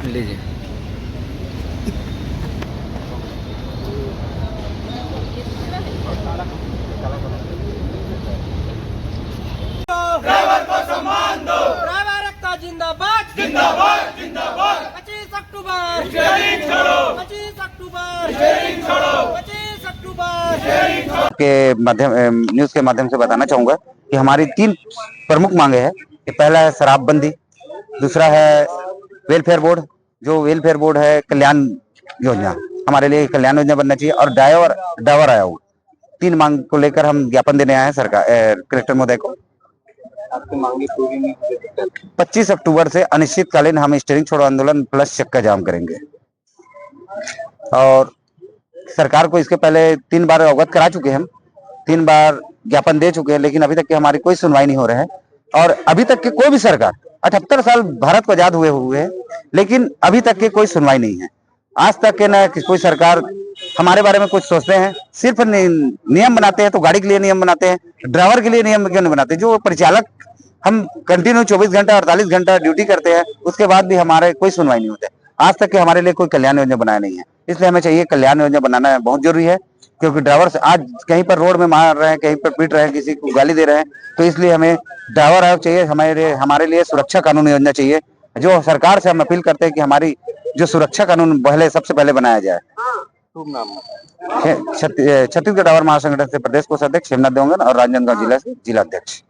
लीजिए। ड्राइवर को सम्मान दो। ड्राइवर का जिंदाबाद जिंदाबाद जिंदाबाद। 25 अक्टूबर स्टीयरिंग छोड़ो। 25 अक्टूबर स्टीयरिंग छोड़ो। 25 अक्टूबर के माध्यम न्यूज के माध्यम से बताना चाहूंगा कि हमारी 3 प्रमुख मांगे हैं कि पहला है शराबबंदी, दूसरा है वेलफेयर बोर्ड, जो वेलफेयर बोर्ड है कल्याण योजना, हमारे लिए कल्याण योजना बनना चाहिए, और ड्राइवर आयोग। 3 मांग को लेकर हम ज्ञापन देने आए हैं सरकार कलेक्टर महोदय को। आपकी मांगे पूरी नहीं हुई। 25 अक्टूबर से अनिश्चितकालीन हम स्टीयरिंग छोड़ो आंदोलन प्लस चक्का जाम करेंगे, और सरकार को इसके पहले 3 बार अवगत करा चुके हैं हम, 3 बार ज्ञापन दे चुके हैं, लेकिन अभी तक की हमारी कोई सुनवाई नहीं हो रहा है। और अभी तक की कोई भी सरकार 78 साल भारत को आजाद हुए हैं, लेकिन अभी तक की कोई सुनवाई नहीं है। आज तक के ना कोई सरकार हमारे बारे में कुछ सोचते हैं। सिर्फ नियम बनाते हैं तो गाड़ी के लिए नियम बनाते हैं, ड्राइवर के लिए नियम क्यों नहीं बनाते? जो परिचालक हम कंटिन्यू 24 घंटा 48 घंटा ड्यूटी करते हैं, उसके बाद भी हमारे कोई सुनवाई नहीं होता है। आज तक के हमारे लिए कोई कल्याण योजना बनाया नहीं है, इसलिए हमें चाहिए कल्याण योजना बनाना बहुत जरूरी है। क्योंकि ड्राइवर आज कहीं पर रोड में मार रहे हैं, कहीं पर पीट रहे हैं, किसी को गाली दे रहे हैं, तो इसलिए हमें ड्राइवर आयोग चाहिए। हमारे लिए सुरक्षा कानून योजना चाहिए। जो सरकार से हम अपील करते हैं कि हमारी जो सुरक्षा कानून सबसे पहले बनाया जाए। छत्तीसगढ़ ड्राइवर महासंगठन से प्रदेश कोषाध्यक्ष शिवनाथ देवगन और राजनांदगांव जिला से जिला अध्यक्ष।